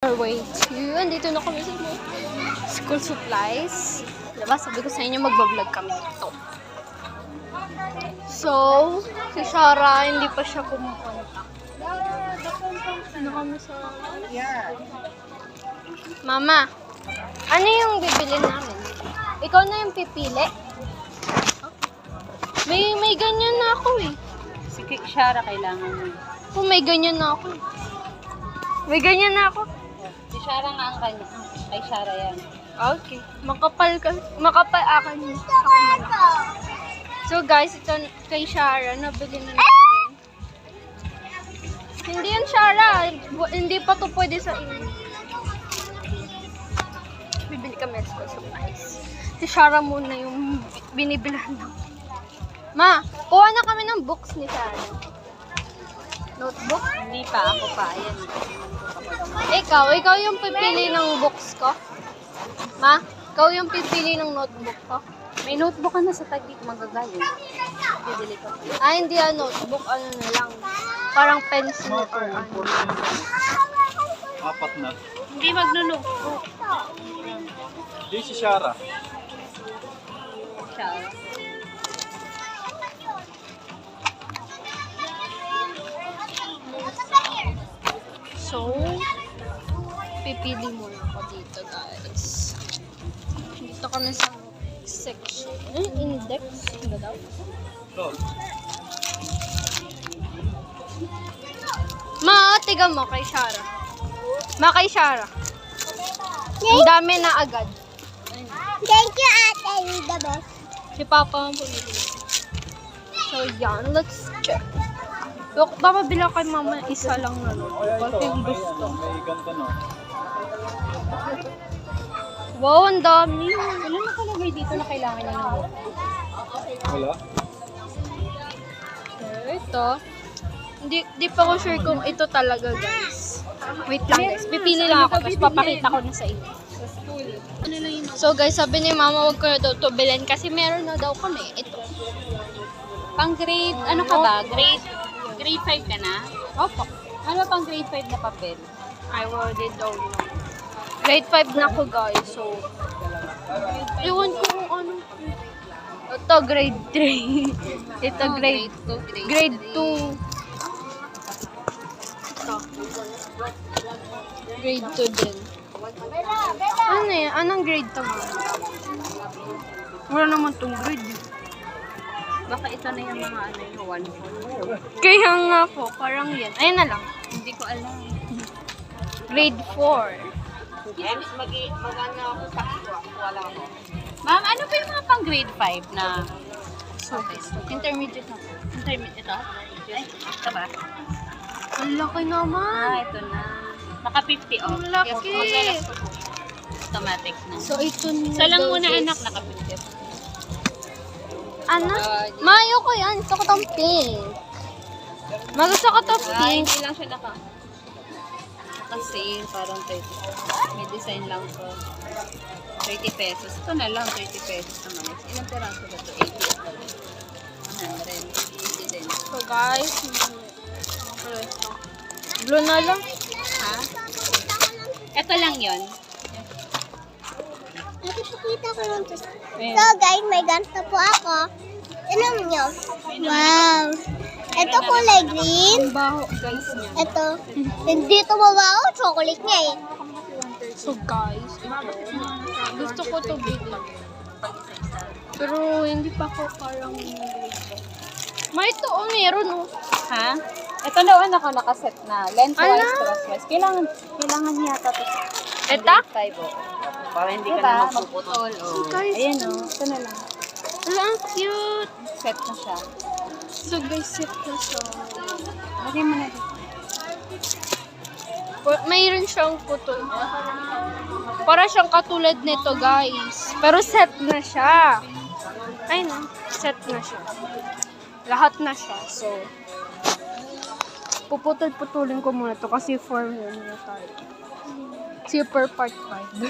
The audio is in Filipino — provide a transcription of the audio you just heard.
Way to, andito na kami sa school supplies. Diba, sabi ko sa inyo magbablog kami dito. So, si Shara, hindi pa siya pumupunta. Ano kami sa... Mama, ano yung bibili namin? Ikaw na yung pipili? May ganyan na ako eh. Si Shara kailangan mo. Kung may ganyan na ako. May ganyan na ako. Si Shara nga ang kanya. Kay Shara yan. Okay. Makapal akan. So guys, ito kay Shara, nabili na natin. Hindi yan Shara. Hindi pa to pwede sa inyo. Bibili kami sa school supplies. Si Shara muna yung binibilan ng. Ma, kuha na kami ng books ni Shara. Notebook? Hindi pa. Ako pa. Ayan. Ikaw yung pipili ng books ko. Ma, ikaw yung pipili ng notebook ko. May notebook ka na sa taglit magagaling. Bibili ka pa. Hindi notebook, ano na lang. Parang pencil or ano. Apat na. Hindi magnunotebook. Di si Shara. Shara. So, pipili muna ako dito, guys. Dito kami sa section. Index. Ano daw? Ma, tiga mo kay Shara. Ma, kay Shara. Ang dami na agad. Thank you, Ate. You're the best. Si Papa ang pumili. So, yan. Let's check. Look, papabili kay Mama isa lang na notebook. Kasi yung gusto. May ganito no. Wow, ang dami. Wala nakalagay dito na kailangan niya ng notebook. Wala? Ito. Hindi pa ko sure kung ito talaga, guys. Wait lang, guys. Pipili lang ako. Tapos papakita ko na sa inyo. So, guys, sabi ni Mama, huwag ko na daw ito bilhin kasi meron na daw kami. Ito. Pang grade, ano ka ba? Grade 5 ka na? Opo. Ano pang grade 5 na papel? I already don't know. Grade 5 na ako, guys. So, iwan ko kung ano. Ito, grade 3. Ito, grade 2. Grade 2. Ito. Grade 2 din. Ano yan? Anong grade to, Mama? Wala naman tong grade. Baka ito na yung mga ano yung 1. Kaya nga po, parang yan. Ayun na lang. Hindi ko alam. Grade 4. Mag-ano ako sa wala ako. Ma'am, ano pa yung mga pang grade 5 na intermediate na po? Intermediate ito? Ay, ito ba? Ang laki naman. Ito na. Naka 50 off. Ang laki. Automatic na. So, ito na. Isa lang daw, muna guys. anak, naka 50 off. Ano? Mayo ko yan. Gusto ko tong pink. Gusto ko tong pink. Hindi lang siya naka-sale, parang 30. May design lang to. 30 pesos. Ito na lang, 30 pesos naman. Ilang peraso ba ito? 80. 100. 80 din. So, guys. Blue na lang. Ha? Ito lang yon. Ate, pakita ko lang to. Ayan. So, guys, may ganito po ako. Tignan nyo. Wow. Ito kulay green. Ang baho, guys. Niya. Ito. Hindi ito mabaho. Chocolate niya eh. So, guys. Gusto ko to bilhin. Pero, hindi pa ko parang may ito, meron, oh. Ha? Ito daw anak ko nakaset na. Lengthwise, Ala. crosswise. Kailangan yata to. Ito? 5 oh. Para hindi ka Diba? na magpuputol. Oh. Guys. Ayan oh. Ito na lang. Wala, ang cute. Set na siya. So, guys, set na siya. Lagay mo na dito. Mayroon siyang putol. Para siyang katulad nito, guys. Pero set na siya. Ay na, set na siya. Lahat na siya. So, puputol-putulin ko muna to kasi 4 na tayo. Super part 5.